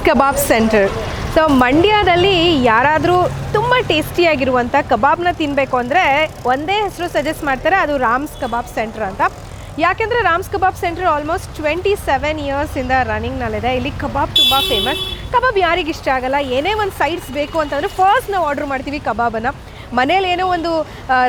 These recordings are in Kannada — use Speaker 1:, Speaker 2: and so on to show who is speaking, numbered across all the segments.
Speaker 1: ಕಬಾಬ್ ಸೆಂಟರ್. ಸೊ ಮಂಡ್ಯದಲ್ಲಿ ಯಾರಾದರೂ ತುಂಬ ಟೇಸ್ಟಿಯಾಗಿರುವಂಥ ಕಬಾಬ್ನ ತಿನ್ನಬೇಕು ಅಂದರೆ ಒಂದೇ ಹೆಸರು ಸಜೆಸ್ಟ್ ಮಾಡ್ತಾರೆ, ಅದು ರಾಮ್ಸ್ ಕಬಾಬ್ ಸೆಂಟರ್ ಅಂತ. ಯಾಕೆಂದರೆ ರಾಮ್ಸ್ ಕಬಾಬ್ ಸೆಂಟರ್ ಆಲ್ಮೋಸ್ಟ್ 27 ಇಯರ್ಸಿಂದ ರನ್ನಿಂಗ್ನಲ್ಲಿದೆ. ಇಲ್ಲಿ ಕಬಾಬ್ ತುಂಬ ಫೇಮಸ್. ಕಬಾಬ್ ಯಾರಿಗೆ ಇಷ್ಟ ಆಗಲ್ಲ? ಏನೇ ಒಂದು ಸೈಡ್ಸ್ ಬೇಕು ಅಂತಂದರೆ ಫಸ್ಟ್ ನಾವು ಆರ್ಡ್ರ್ ಮಾಡ್ತೀವಿ ಕಬಾಬನ್ನು. ಮನೇಲಿ ಏನೋ ಒಂದು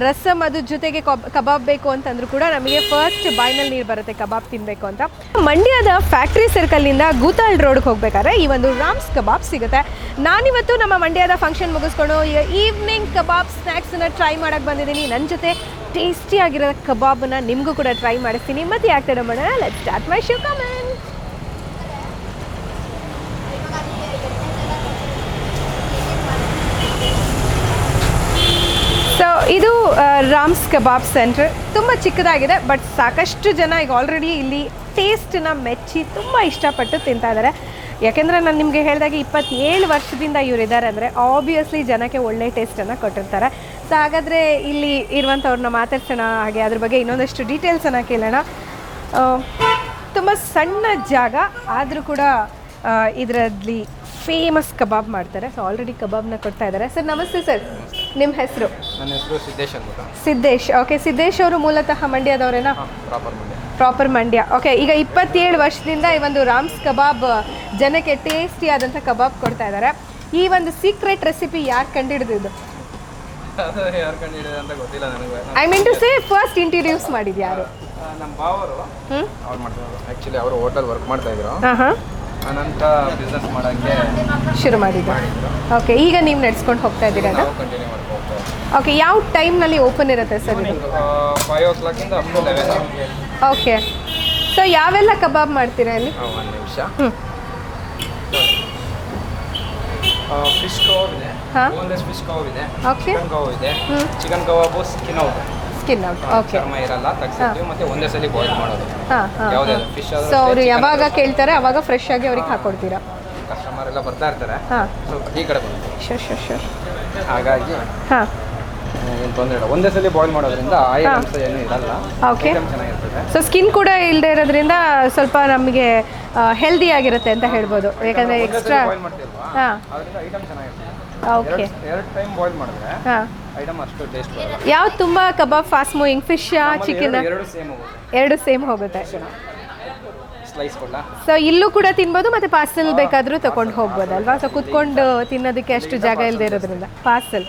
Speaker 1: ರಸಮ್ ಅದ್ರ ಜೊತೆಗೆ ಕಬಾಬ್ ಬೇಕು ಅಂತಂದ್ರೂ ಕೂಡ ನಮಗೆ ಫಸ್ಟ್ ಬಾಯ್ನಲ್ಲಿ ನೀರು ಬರುತ್ತೆ ಕಬಾಬ್ ತಿನ್ನಬೇಕು ಅಂತ. ಮಂಡ್ಯದ ಫ್ಯಾಕ್ಟ್ರಿ ಸರ್ಕಲ್ನಿಂದ ಗೂತಾಳ್ ರೋಡ್ಗೆ ಹೋಗ್ಬೇಕಾದ್ರೆ ಈ ಒಂದು ರಾಮ್ಸ್ ಕಬಾಬ್ ಸಿಗುತ್ತೆ. ನಾನಿವತ್ತು ನಮ್ಮ ಮಂಡ್ಯದ ಫಂಕ್ಷನ್ ಮುಗಿಸ್ಕೊಂಡು ಈವ್ನಿಂಗ್ ಕಬಾಬ್ ಸ್ನ್ಯಾಕ್ಸನ್ನು ಟ್ರೈ ಮಾಡೋಕ್ಕೆ ಬಂದಿದ್ದೀನಿ. ನನ್ನ ಜೊತೆ ಟೇಸ್ಟಿಯಾಗಿರೋ ಕಬಾಬನ್ನು ನಿಮಗೂ ಕೂಡ ಟ್ರೈ ಮಾಡಿಸ್ತೀನಿ. ಮತ್ತೆ ಯಾಕೆ ತಡ ಮಾಡೋಣ, let's start my show comment. So ಇದು ರಾಮ್ಸ್ ಕಬಾಬ್ ಸೆಂಟರ್. ತುಂಬ ಚಿಕ್ಕದಾಗಿದೆ, ಬಟ್ ಸಾಕಷ್ಟು ಜನ ಈಗ ಆಲ್ರೆಡಿ ಇಲ್ಲಿ ಟೇಸ್ಟನ್ನ ಮೆಚ್ಚಿ ತುಂಬ ಇಷ್ಟಪಟ್ಟು ತಿಂತಾ ಇದ್ದಾರೆ. ಯಾಕೆಂದರೆ ನಾನು ನಿಮಗೆ ಹೇಳಿದಾಗ 27 ವರ್ಷದಿಂದ ಇವರಿದ್ದಾರೆ ಅಂದರೆ ಆಬ್ವಿಯಸ್ಲಿ ಜನಕ್ಕೆ ಒಳ್ಳೆ ಟೇಸ್ಟನ್ನು ಕೊಟ್ಟಿರ್ತಾರೆ. ಸೊ ಹಾಗಾದರೆ ಇಲ್ಲಿ ಇರುವಂಥವ್ರನ್ನ ಮಾತಾಡ್ಸೋಣ, ಹಾಗೆ ಅದ್ರ ಬಗ್ಗೆ ಇನ್ನೊಂದಷ್ಟು ಡೀಟೇಲ್ಸನ್ನು ಕೇಳೋಣ. ತುಂಬ ಸಣ್ಣ ಜಾಗ ಆದರೂ ಕೂಡ ಇದರಲ್ಲಿ ಫೇಮಸ್ ಕಬಾಬ್ ಮಾಡ್ತಾರೆ. ಸೊ ಆಲ್ರೆಡಿ ಕಬಾಬ್ನ ಕೊಡ್ತಾ ಇದ್ದಾರೆ. ಸರ್ ನಮಸ್ತೆ ಸರ್, ನಿಮ್ಮ ಹೆಸರು?
Speaker 2: ನನ್ನ ಹೆಸರು ಸಿದ್ದೇಶ್ ಅಂತ.
Speaker 1: ಸಿದ್ದೇಶ್, ಓಕೆ. ಸಿದ್ದೇಶ್ ಅವರು ಮೂಲತಃ ಮಂಡ್ಯದವರೇನಾ? ಪ್ರಾಪರ್ ಮಂಡ್ಯ. ಓಕೆ. ಈಗ 27 ವರ್ಷದಿಂದ ಈ ಒಂದು ರಾಮ್ಸ್ ಕಬಾಬ್ ಜನಕ್ಕೆ ಟೇಸ್ಟಿ ಆದಂಥ ಕಬಾಬ್ ಕೊಡ್ತಾ ಇದ್ದಾರೆ. ಈ ಒಂದು ಸೀಕ್ರೆಟ್ ರೆಸಿಪಿ ಯಾರು ಕಂಡುಹಿಡಿದಿದ್ದು? I mean to say first introduce ಮಾಡಿದ್ದು ಯಾರು?
Speaker 2: ನಮ್ಮ ಬಾವರು ಅವ್ರು ಮಾಡ್ತಾರೆ. ಆ್ಯಕ್ಚುಲಿ ಅವರು ಹೋಟೆಲ್ ವರ್ಕ್ ಮಾಡ್ತಾ ಇದ್ರು. ಅನಂತರ ಬಿಸ್ನೆಸ್ ಮಾಡೋಕ್ಕೆ
Speaker 1: ಶುರು ಮಾಡಿದ್ರು. ಓಕೆ. ಈಗ ನೀವು ನಡೆಸ್ಕೊಂಡು ಹೋಗ್ತಾ ಇದ್ದೀರಾ?
Speaker 2: ಕಂಟಿನ್ಯೂ ಮಾಡ್ಕೊಂಡು ಹೋಗ್ತಾ ಇದ್ದೀವಿ.
Speaker 1: ಓಕೆ. ಯಾವ ಟೈಮ್ನಲ್ಲಿ ಓಪನ್ ಇರುತ್ತೆ ಸರ್ ಇದು?
Speaker 2: 5 o'clock ಇಂದ ಅಪ್ ಟು 11.
Speaker 1: ಓಕೆ. ಸೊ ಯಾವೆಲ್ಲ ಕಬಾಬ್ ಮಾಡ್ತೀರಾ ಇಲ್ಲಿ?
Speaker 2: ಒಂದು ನಿಮಿಷ. ಫಿಶ್ ಕಬಾಬ್ ಇದೆ, ಬೋನ್ಲೆಸ್ ಫಿಶ್ ಕಬಾಬ್ ಇದೆ, ಚಿಕನ್ ಕಬಾಬ್ ಇದೆ. Chicken kebab skin out. Skin out, okay. ಚರ್ಮ ಇರಲ್ಲ, ತೆಗ್ಸಿರ್ತೀವಿ ಮತ್ತೆ ಒಂದೇ ಸಲ ಬಾಯ್ಲ್ ಮಾಡೋದು. ಯಾವುದೇ ಫಿಶ್. ಸೊ
Speaker 1: ಅವರು ಯಾವಾಗ ಕೇಳ್ತಾರೆ ಅವಾಗ ಫ್ರೆಶ್ ಆಗಿ ಅವ್ರಿಗೆ ಹಾಕೊಡ್ತೀರಾ?
Speaker 2: ಕಸ್ಟಮರ್ ಎಲ್ಲ ಬರ್ತಾ ಇರ್ತಾರೆ, ಸ್ವಲ್ಪ ಈ ಕಡೆ ಬರ್ತೀವಿ. ಶೋರ್. ಹಾಗಾಗಿ ಏನು ತೊಂದರೆ ಇಲ್ಲ, ಒಂದೇ ಸಲ ಬಾಯ್ಲ್ ಮಾಡೋದ್ರಿಂದ ಆಯಿಲ್ ಅಂಶ ಏನೂ ಇರಲ್ಲ.
Speaker 1: ಓಕೆ.
Speaker 2: ಚೆನ್ನಾಗಿರ್ತದೆ.
Speaker 1: ಸೊ ಸ್ಕಿನ್ ಕೂಡ ಇಲ್ಲದೆ ಇರೋದ್ರಿಂದ ಸ್ವಲ್ಪ ನಮಗೆ ಹೆಲ್ದಿ ಆಗಿರುತ್ತೆ ಅಂತ ಹೇಳ್ಬೋದು. ಯಾಕಂದರೆ ಎಕ್ಸ್ಟ್ರಾ
Speaker 2: ಬಾಯ್ಲ್ ಮಾಡ್ತೀವಲ್ವಾ, ಅದರಿಂದ ಐಟಮ್ ಚೆನ್ನಾಗಿರ್ತದೆ.
Speaker 1: ಓಕೆ.
Speaker 2: 2 ಟೈಮ್ ಬಾಯ್ಲ್ ಮಾಡಿದ್ರೆ ಐಟಮ್ ಅಷ್ಟು ಟೇಸ್ಟ್ ಬರಲ್ಲ.
Speaker 1: ಯಾವ್ದು ತುಂಬ ಕಬಾಬ್ ಫಾಸ್ಟ್ ಮೂವಿಂಗ್? Fish, chicken? ಎರಡು ಸೇಮ್ ಹೋಗುತ್ತೆ.
Speaker 2: ಸ್ಲೈಸ್ ಕೊಡಲ್ಲ.
Speaker 1: ಸೊ ಇಲ್ಲೂ ಕೂಡ ತಿನ್ಬೋದು ಮತ್ತು ಪಾರ್ಸಲ್ ಬೇಕಾದರೂ ತೊಗೊಂಡು ಹೋಗ್ಬೋದಲ್ವಾ? ಸೊ ಕುತ್ಕೊಂಡು ತಿನ್ನೋದಕ್ಕೆ ಅಷ್ಟು ಜಾಗ ಇಲ್ಲದೆ ಇರೋದ್ರಿಂದ parcel.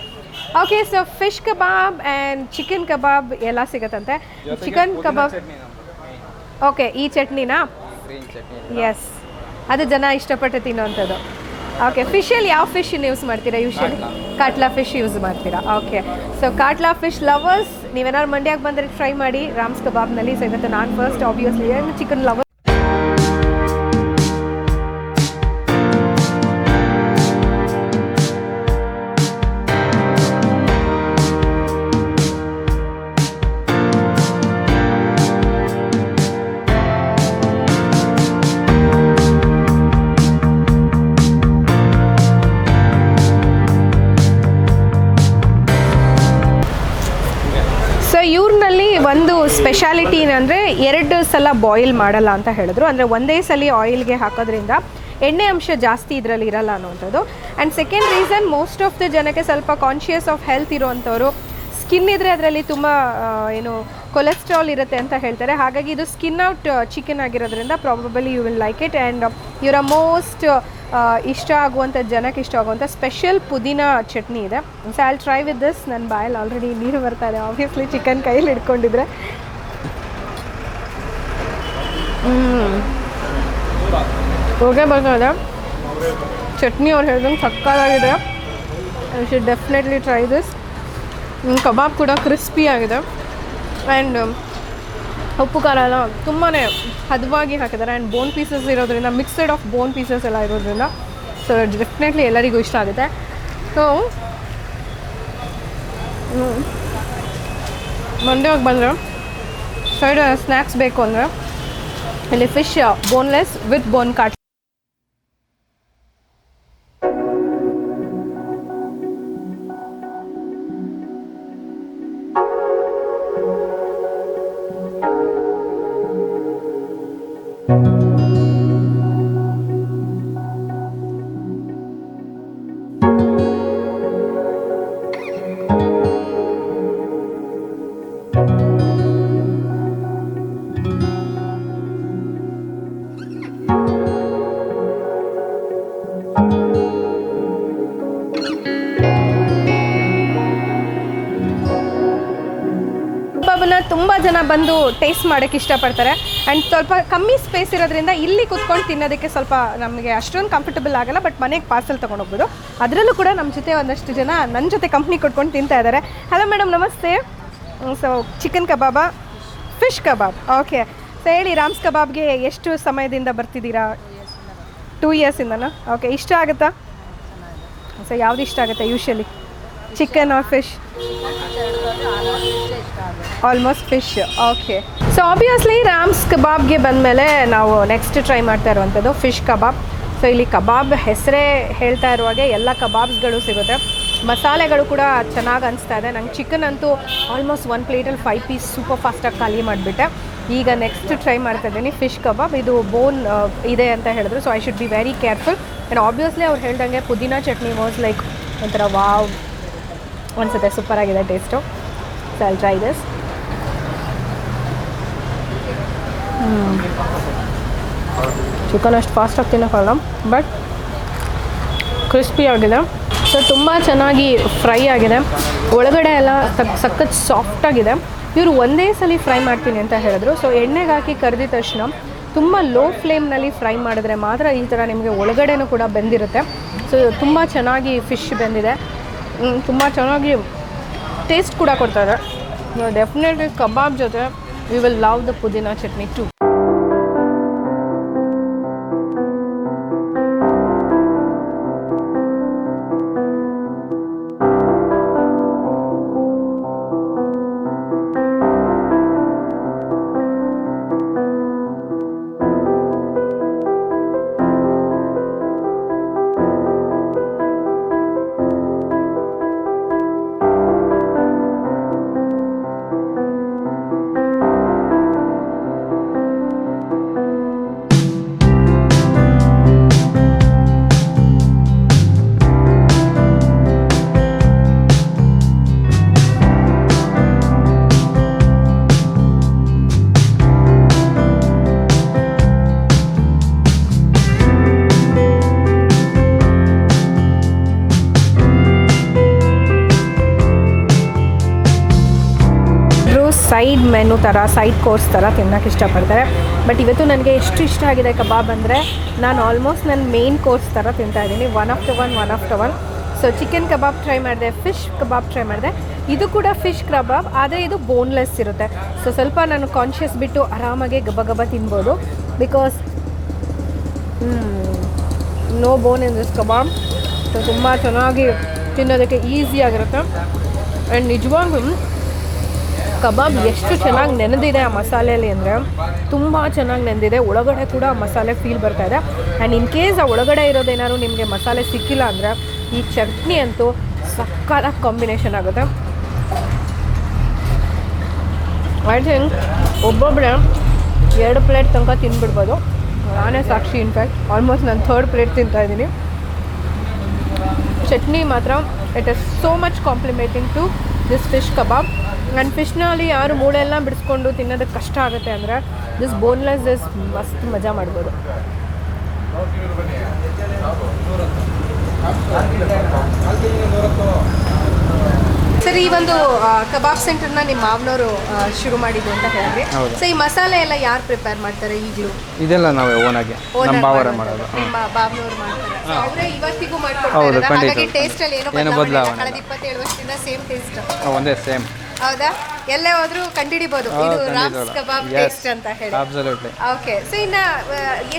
Speaker 1: Okay. So fish kebab and chicken kebab ಎಲ್ಲ ಸಿಗುತ್ತಂತೆ. ಚಿಕನ್ ಕಬಾಬ್, ಓಕೆ. ಈ ಚಟ್ನಿನಾ? ಎಸ್, ಅದು ಜನ ಇಷ್ಟಪಟ್ಟು ತಿನ್ನೋವಂಥದ್ದು. ಓಕೆ. ಫಿಶಲ್ಲಿ ಯಾವ ಫಿಶ್ ಯೂಸ್ ಮಾಡ್ತೀರಾ ಯೂಶಲಿ? ಕಾಟ್ಲಾ ಫಿಶ್ ಯೂಸ್ ಮಾಡ್ತೀರಾ? ಓಕೆ. ಸೊ ಕಾಟ್ಲಾ ಫಿಶ್ ಲವರ್ಸ್ ನೀವೇನಾದ್ರು ಮಂಡ್ಯಕ್ಕೆ ಬಂದರೆ ಟ್ರೈ ಮಾಡಿ ರಾಮ್ಸ್ ಕಬಾಬ್ನಲ್ಲಿ. ಸೊ ಇವತ್ತು ನಾನು first obviously chicken lover. So ಇವ್ರನ್ನಲ್ಲಿ ಒಂದು ಸ್ಪೆಷಾಲಿಟಿ ಏನಂದರೆ 2 ಸಲ ಬಾಯ್ಲ್ ಮಾಡಲ್ಲ ಅಂತ ಹೇಳಿದ್ರು. ಅಂದರೆ ಒಂದೇ ಸಲ ಆಯಿಲ್ಗೆ ಹಾಕೋದ್ರಿಂದ ಎಣ್ಣೆ ಅಂಶ ಜಾಸ್ತಿ ಇದರಲ್ಲಿ ಇರಲ್ಲ ಅನ್ನೋವಂಥದ್ದು. And second reason, most of the ಜನಕ್ಕೆ ಸ್ವಲ್ಪ ಕಾನ್ಷಿಯಸ್ ಆಫ್ ಹೆಲ್ತ್ ಇರೋವಂಥವ್ರು ಸ್ಕಿನ್ ಇದ್ದರೆ ಅದರಲ್ಲಿ ತುಂಬ ಏನು ಕೊಲೆಸ್ಟ್ರಾಲ್ ಇರುತ್ತೆ ಅಂತ ಹೇಳ್ತಾರೆ. ಹಾಗಾಗಿ ಇದು ಸ್ಕಿನ್ ಔಟ್ ಚಿಕನ್ ಆಗಿರೋದ್ರಿಂದ probably you will like it. And ಇವರ ಮೋಸ್ಟ್ ಇಷ್ಟ ಆಗುವಂಥ ಜನಕ್ಕೆ ಇಷ್ಟ ಆಗುವಂಥ ಸ್ಪೆಷಲ್ ಪುದೀನ ಚಟ್ನಿ ಇದೆ. So I try with this. ನನ್ನ ಬಾಯಲ್ಲಿ ಆಲ್ರೆಡಿ ನೀರು ಬರ್ತಾ ಇದೆ, ಆಬ್ವಿಯಸ್ಲಿ ಚಿಕನ್ ಕೈಯಲ್ಲಿ ಹಿಡ್ಕೊಂಡಿದ್ರೆ. ಹೋಗೇ ಬರ್ತಾಯಿದೆ ಚಟ್ನಿ. ಅವ್ರು ಹೇಳ್ದಂಗೆ ಸಕ್ಕತ್ತಾಗಿದೆ. I should definitely try this. Kebab ಕೂಡ ಕ್ರಿಸ್ಪಿ ಆಗಿದೆ ಆ್ಯಂಡ್ ಉಪ್ಪು ಖಾರ ಎಲ್ಲ ತುಂಬಾ ಹದವಾಗಿ ಹಾಕಿದ್ದಾರೆ. ಆ್ಯಂಡ್ ಬೋನ್ ಪೀಸಸ್ ಇರೋದ್ರಿಂದ, ಮಿಕ್ಸೆಡ್ ಆಫ್ ಬೋನ್ ಪೀಸಸ್ ಎಲ್ಲ ಇರೋದ್ರಿಂದ ಸೊ ಡೆಫಿನೆಟ್ಲಿ ಎಲ್ಲರಿಗೂ ಇಷ್ಟ ಆಗುತ್ತೆ. ಸೊ ಮಂಡ್ಯಕ್ಕೆ ಬಂದರೆ ಸೈಡ್ ಸ್ನ್ಯಾಕ್ಸ್ ಬೇಕು ಅಂದರೆ ಇಲ್ಲಿ ಫಿಶ್ ಬೋನ್ಲೆಸ್ ವಿತ್ ಬೋನ್ ಕಾಟ್. ಬಂದು ಟೇಸ್ಟ್ ಮಾಡೋಕ್ಕೆ ಇಷ್ಟಪಡ್ತಾರೆ. ಆ್ಯಂಡ್ ಸ್ವಲ್ಪ ಕಮ್ಮಿ ಸ್ಪೇಸ್ ಇರೋದ್ರಿಂದ ಇಲ್ಲಿ ಕುತ್ಕೊಂಡು ತಿನ್ನೋದಕ್ಕೆ ಸ್ವಲ್ಪ ನಮಗೆ ಅಷ್ಟೊಂದು ಕಂಫರ್ಟಬಲ್ ಆಗಲ್ಲ. ಬಟ್ ಮನೆಗೆ ಪಾರ್ಸೆಲ್ ತೊಗೊಂಡೋಗ್ಬೋದು. ಅದರಲ್ಲೂ ಕೂಡ ನಮ್ಮ ಜೊತೆ ಒಂದಷ್ಟು ಜನ ನನ್ನ ಜೊತೆ ಕಂಪ್ನಿ ಕೊಟ್ಕೊಂಡು ತಿಂತಾ ಇದ್ದಾರೆ. Hello madam, namaste. So chicken kebab, fish kebab. Okay, so ಹೇಳಿ, ರಾಮ್ಸ್ ಕಬಾಬ್ಗೆ ಎಷ್ಟು ಸಮಯದಿಂದ ಬರ್ತಿದ್ದೀರಾ? 2 ಇಯರ್ಸಿಂದನಾ? ಓಕೆ, ಇಷ್ಟ ಆಗುತ್ತಾ? ಸೊ ಯಾವ್ದು ಇಷ್ಟ ಆಗುತ್ತೆ usually, chicken or fish? Almost fish. Okay, so obviously Rams ಕಬಾಬ್ಗೆ ಬಂದಮೇಲೆ ನಾವು ನೆಕ್ಸ್ಟ್ ಟ್ರೈ ಮಾಡ್ತಾ ಇರುವಂಥದ್ದು ಫಿಶ್ ಕಬಾಬ್. ಸೊ ಇಲ್ಲಿ ಕಬಾಬ್ ಹೆಸರೇ ಹೇಳ್ತಾ ಇರುವಾಗೆ ಎಲ್ಲ ಕಬಾಬ್ಸ್ಗಳು ಸಿಗುತ್ತೆ. ಮಸಾಲೆಗಳು ಕೂಡ ಚೆನ್ನಾಗಿ ಅನಿಸ್ತಾ ಇದೆ ನಂಗೆ. ಚಿಕನ್ ಅಂತೂ ಆಲ್ಮೋಸ್ಟ್ 1 ಪ್ಲೇಟಲ್ಲಿ 5 ಪೀಸ್ ಸೂಪರ್ ಫಾಸ್ಟಾಗಿ ಖಾಲಿ ಮಾಡಿಬಿಟ್ಟೆ. ಈಗ ನೆಕ್ಸ್ಟ್ ಟ್ರೈ ಮಾಡ್ತಾ ಇದ್ದೀನಿ ಫಿಶ್ ಕಬಾಬ್. ಇದು ಬೋನ್ ಇದೆ ಅಂತ ಹೇಳಿದ್ರು, so I should be very careful. And obviously ಅವ್ರು ಹೇಳ್ದಂಗೆ ಪುದೀನಾ ಚಟ್ನಿ ವಾಸ್ ಲೈಕ್ ಒಂಥರ ವಾವ್ ಅನಿಸುತ್ತೆ, ಸೂಪರಾಗಿದೆ taste. So I'll try this. Chicken ಅಷ್ಟು ಫಾಸ್ಟಾಗಿ ತಿನ್ನೋಕ್ಕಲ್ಲ, ಬಟ್ ಕ್ರಿಸ್ಪಿ ಆಗಿದೆ. ಸೊ ತುಂಬ ಚೆನ್ನಾಗಿ ಫ್ರೈ ಆಗಿದೆ, ಒಳಗಡೆ ಎಲ್ಲ ಸಖತ್ ಸಾಫ್ಟಾಗಿದೆ. ಇವರು ಒಂದೇ ಸಲ ಫ್ರೈ ಮಾಡ್ತೀನಿ ಅಂತ ಹೇಳಿದ್ರು. ಸೊ ಎಣ್ಣೆಗೆ ಹಾಕಿ ಕರೆದಿದ ತಕ್ಷಣ ತುಂಬ ಲೋ ಫ್ಲೇಮ್ನಲ್ಲಿ ಫ್ರೈ ಮಾಡಿದ್ರೆ ಮಾತ್ರ ಈ ಥರ ನಿಮಗೆ ಒಳಗಡೆನೂ ಕೂಡ ಬೆಂದಿರುತ್ತೆ. ಸೊ ತುಂಬ ಚೆನ್ನಾಗಿ ಫಿಶ್ ಬೆಂದಿದೆ, ತುಂಬ ಚೆನ್ನಾಗಿ ಟೇಸ್ಟ್ ಕೂಡ ಕೊಡ್ತಾರೆ. ಡೆಫಿನೆಟ್ಲಿ ಕಬಾಬ್ ಜೊತೆ we will love the pudina chutney too. Side menu ಥರ, ಸೈಡ್ ಕೋರ್ಸ್ ಥರ ತಿನ್ನೋಕ್ಕೆ ಇಷ್ಟಪಡ್ತಾರೆ. ಬಟ್ ಇವತ್ತು ನನಗೆ ಎಷ್ಟು ಇಷ್ಟ ಆಗಿದೆ ಕಬಾಬ್ ಅಂದರೆ, ನಾನು ಆಲ್ಮೋಸ್ಟ್ ನನ್ನ ಮೇನ್ ಕೋರ್ಸ್ ಥರ ತಿಂತಾಯಿದ್ದೀನಿ, one after one. So chicken kebab try ಮಾಡಿದೆ, ಫಿಶ್ ಕಬಾಬ್ ಟ್ರೈ ಮಾಡಿದೆ. ಇದು ಕೂಡ ಫಿಶ್ ಕಬಾಬ್, ಆದರೆ ಇದು ಬೋನ್ಲೆಸ್ ಇರುತ್ತೆ. ಸೊ ಸ್ವಲ್ಪ ನಾನು ಕಾನ್ಷಿಯಸ್ ಬಿಟ್ಟು ಆರಾಮಾಗಿ ಗಬ ತಿನ್ಬೋದು, because no bone in this kebab. So ತುಂಬ ಚೆನ್ನಾಗಿ ತಿನ್ನೋದಕ್ಕೆ ಈಸಿಯಾಗಿರುತ್ತೆ. ಆ್ಯಂಡ್ ನಿಜವಾಗ್ಲೂ ಕಬಾಬ್ ಎಷ್ಟು ಚೆನ್ನಾಗಿ ನೆನೆದಿದೆ ಆ ಮಸಾಲೆಯಲ್ಲಿ ಅಂದರೆ ತುಂಬ ಚೆನ್ನಾಗಿ ನೆನೆದಿದೆ. ಒಳಗಡೆ ಕೂಡ ಮಸಾಲೆ ಫೀಲ್ ಬರ್ತಾ ಇದೆ. ಆ್ಯಂಡ್ ಇನ್ ಕೇಸ್ ಆ ಒಳಗಡೆ ಇರೋದೇನಾದ್ರು ನಿಮಗೆ ಮಸಾಲೆ ಸಿಕ್ಕಿಲ್ಲ ಅಂದರೆ ಈ ಚಟ್ನಿ ಅಂತೂ ಸಕ್ಕತ್ತಾಗಿ ಕಾಂಬಿನೇಷನ್ ಆಗುತ್ತೆ. ಐ ಥಿಂಕ್ ಒಬ್ಬೊಬ್ಬರೇ 2 ಪ್ಲೇಟ್ ತನಕ ತಿಂದ್ಬಿಡ್ಬೋದು. ನಾನೇ ಸಾಕ್ಷಿ. ಇನ್ಫ್ಯಾಕ್ಟ್ ಆಲ್ಮೋಸ್ಟ್ ನಾನು 3rd ಪ್ಲೇಟ್ ತಿಂತಾಯಿದ್ದೀನಿ. ಚಟ್ನಿ ಮಾತ್ರ it is so much complimenting to this fish kebab. And ಫಿಶ್ನಲ್ಲಿ ಯಾರು ಮೂಳೆಲ್ಲ ಬಿಡಿಸ್ಕೊಂಡು ತಿನ್ನೋದಕ್ಕೆ ಕಷ್ಟ ಆಗುತ್ತೆ ಅಂದರೆ ದಿಸ್ ಬೋನ್ಲೆಸ್ ದಿಸ್ ಮಸ್ತ್ ಮಜಾ ಮಾಡ್ಬೋದು. ಸರಿ, ಈ ಒಂದು ಕಬಾಬ್ ಸೆಂಟರ್ನ ನಿಮ್ಮ ಮಾವನವರು ಶುರು ಮಾಡಿದ್ದು ಅಂತ ಹೇಳಿದ್ರಿ. ಸೊ ಈ ಮಸಾಲೆ ಎಲ್ಲ ಯಾರು ಪ್ರಿಪೇರ್ ಮಾಡ್ತಾರೆ ಈಗಲೂ?
Speaker 2: ಇದೆಲ್ಲ ನಾವೇ ಓನಾಗಿ ನಮ್ಮ ಬಾವರೇ ಮಾಡೋದು.
Speaker 1: ನಿಮ್ಮ ಬಾವನವರು ಮಾಡ್ತಾರೆ, ಅವರೇ ಇವತ್ತಿಗೂ ಮಾಡ್ಕೊಡ್ತಾರೆ. ಹಾಗಾಗಿ ಟೇಸ್ಟಲ್ಲಿ ಏನೋ ಬದಲಾವಣೆ, ಕಳೆದ 27 ವರ್ಷದಿಂದ ಸೇಮ್ ಟೇಸ್ಟ್,
Speaker 2: ಒಂದೇ ಸೇಮ್.
Speaker 1: ಹೌದಾ? ಎಲ್ಲೇ ಹೋದ್ರೂ ಕಂಡುಹಿಡಿಬೋದು ಇದು ರಾಮ್ಸ್ ಕಬಾಬ್ ಟೇಸ್ಟ್ ಅಂತ ಹೇಳಿ.
Speaker 2: ಅಬ್ಸಲ್ಯೂಟ್ಲಿ.
Speaker 1: ಓಕೆ, ಸೊ ಇನ್ನು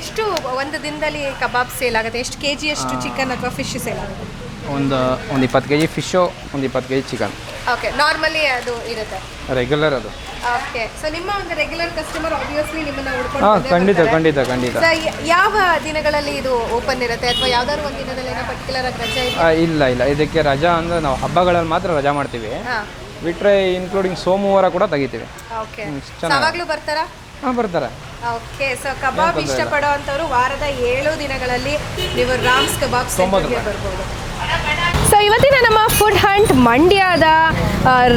Speaker 1: ಎಷ್ಟು ಒಂದು ದಿನದಲ್ಲಿ ಕಬಾಬ್ ಸೇಲ್ ಆಗುತ್ತೆ? ಎಷ್ಟು ಕೆಜಿ ಅಷ್ಟು ಚಿಕನ್ ಅಥವಾ ಫಿಶ್ ಸೇಲ್ ಆಗುತ್ತೆ?
Speaker 2: ಒಂದು 20 kg ಫಿಶು, ಒಂದು 20 kg ಚಿಕನ್.
Speaker 1: ಓಕೆ, ನಾರ್ಮಲಿ ಅದು ಇರುತ್ತೆ,
Speaker 2: ರೆಗ್ಯುಲರ್ ಅದು.
Speaker 1: ಓಕೆ, ಸೊ ನಿಮ್ಮ ಒಂದು ರೆಗ್ಯುಲರ್ ಕಸ್ಟಮರ್ ಆಬ್ವಿಯಸ್ಲಿ ನಿಮ್ಮನ್ನ
Speaker 2: ಖಂಡಿತ.
Speaker 1: ಯಾವ ದಿನಗಳಲ್ಲಿ ಇದು ಓಪನ್ ಇರುತ್ತೆ, ಅಥವಾ ಯಾವ್ದಾದ್ರು ಒಂದು ದಿನದಲ್ಲಿ ಏನೋ ಪರ್ಟಿಕ್ಯುಲರ್ ಆಗಿ ರಜೆ
Speaker 2: ಇಲ್ಲ, ಇದಕ್ಕೆ ರಜಾ ಅಂದರೆ ನಾವು ಹಬ್ಬಗಳಲ್ಲಿ ಮಾತ್ರ ರಜಾ ಮಾಡ್ತೀವಿ. ಬಿಟ್ಟರೆ ಇನ್ಕ್ಲೂಡಿಂಗ್ ಸೋಮವಾರ ಕೂಡ ತೆಗಿತೀವಿ.
Speaker 1: ಓಕೆ, ಯಾವಾಗಲೂ ಬರ್ತಾರಾ?
Speaker 2: ಬರ್ತಾರೆ.
Speaker 1: ಓಕೆ, ಸೊ ಕಬಾಬ್ ಇಷ್ಟಪಡೋವಂಥವ್ರು ವಾರದ 7 ದಿನಗಳಲ್ಲಿ ನೀವು ರಾಮ್ಸ್ ಕಬಾಬ್ ಸೆಂಟರ್ಗೆ ಬರ್ಬೋದು. ಸೊ ಇವತ್ತಿನ ನಮ್ಮ ಫುಡ್ ಹಂಟ್ ಮಂಡ್ಯದ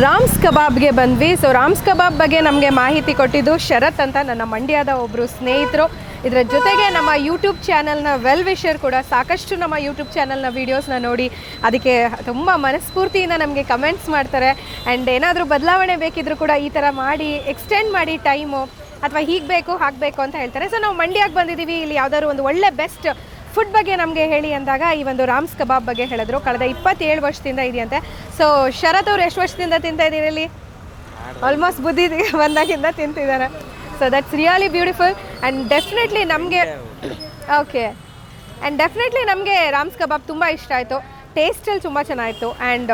Speaker 1: ರಾಮ್ಸ್ ಕಬಾಬ್ಗೆ ಬಂದ್ವಿ. ಸೊ ರಾಮ್ಸ್ ಕಬಾಬ್ ಬಗ್ಗೆ ನಮಗೆ ಮಾಹಿತಿ ಕೊಟ್ಟಿದ್ದು ಶರತ್ ಅಂತ, ನನ್ನ ಮಂಡ್ಯದ ಒಬ್ಬರು ಸ್ನೇಹಿತರು. ಇದರ ಜೊತೆಗೆ ನಮ್ಮ ಯೂಟ್ಯೂಬ್ ಚಾನಲ್ನ ವೆಲ್ ವಿಷರ್ ಕೂಡ. ಸಾಕಷ್ಟು ನಮ್ಮ ಯೂಟ್ಯೂಬ್ ಚಾನಲ್ನ ವೀಡಿಯೋಸ್ನ ನೋಡಿ ಅದಕ್ಕೆ ತುಂಬ ಮನಸ್ಫೂರ್ತಿಯಿಂದ ನಮಗೆ ಕಮೆಂಟ್ಸ್ ಮಾಡ್ತಾರೆ. ಆ್ಯಂಡ್ ಏನಾದರೂ ಬದಲಾವಣೆ ಬೇಕಿದ್ರೂ ಕೂಡ ಈ ಥರ ಮಾಡಿ ಎಕ್ಸ್ಟೆಂಡ್ ಮಾಡಿ ಟೈಮು, ಅಥವಾ ಹೀಗೆ ಬೇಕು ಹಾಕಬೇಕು ಅಂತ ಹೇಳ್ತಾರೆ. ಸೊ ನಾವು ಮಂಡ್ಯಕ್ಕೆ ಬಂದಿದ್ದೀವಿ, ಇಲ್ಲಿ ಯಾವುದಾದ್ರು ಒಂದು ಒಳ್ಳೆ ಬೆಸ್ಟ್ ಫುಡ್ ಬಗ್ಗೆ ನಮಗೆ ಹೇಳಿ ಅಂದಾಗ ಈ ಒಂದು ರಾಮ್ಸ್ ಕಬಾಬ್ ಬಗ್ಗೆ ಹೇಳಿದ್ರು. ಕಳೆದ 27 ವರ್ಷದಿಂದ ಇದೆಯಂತೆ. ಸೊ ಶರತ್ ಅವರು ಎಷ್ಟು ವರ್ಷದಿಂದ ತಿಂತಾ ಇದ್ದೀರಿ ಇಲ್ಲಿ? ಆಲ್ಮೋಸ್ಟ್ ಬುದ್ಧಿ ಬಂದಾಗಿಂದ ತಿಂತಿದ್ದಾರೆ. So that's really beautiful. And definitely ನಮಗೆ ನಮಗೆ ರಾಮ್ಸ್ ಕಬಾಬ್ ತುಂಬ ಇಷ್ಟ ಆಯಿತು. ಟೇಸ್ಟಲ್ಲಿ ತುಂಬ ಚೆನ್ನಾಗಿತ್ತು. ಆ್ಯಂಡ್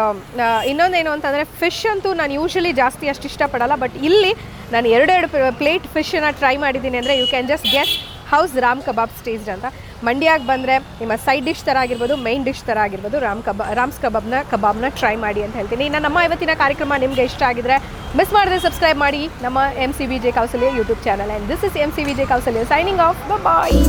Speaker 1: ಇನ್ನೊಂದೇನು ಅಂತಂದರೆ ಫಿಶ್ ಅಂತೂ ನಾನು ಯೂಶ್ವಲಿ ಜಾಸ್ತಿ ಅಷ್ಟು ಇಷ್ಟಪಡಲ್ಲ, ಬಟ್ ಇಲ್ಲಿ ನಾನು 2 ಪ್ಲೇಟ್ ಫಿಶನ್ನು ಟ್ರೈ ಮಾಡಿದ್ದೀನಿ. ಅಂದರೆ you can just guess how's ram kebab taste ಅಂತ. ಮಂಡ್ಯಕ್ಕೆ ಬಂದರೆ ನಿಮ್ಮ ಸೈಡ್ ಡಿಶ್ ಥರ ಆಗಿರ್ಬೋದು, ಮೈನ್ ಡಿಶ್ ಥರ ಆಗಿರ್ಬೋದು, ರಾಮ್ಸ್ ಕಬಾಬ್ನ ಟ್ರೈ ಮಾಡಿ ಅಂತ ಹೇಳ್ತೀನಿ. ಇನ್ನು ನಮ್ಮ ಇವತ್ತಿನ ಕಾರ್ಯಕ್ರಮ ನಿಮಗೆ ಇಷ್ಟ ಆಗಿದ್ರೆ ಮಿಸ್ ಮಾಡಿದ್ರೆ ಸಬ್ಸ್ಕ್ರೈಬ್ ಮಾಡಿ ನಮ್ಮ MCVJ Kousalya YouTube channel. And this is MCVJ Kousalya signing off. Bye.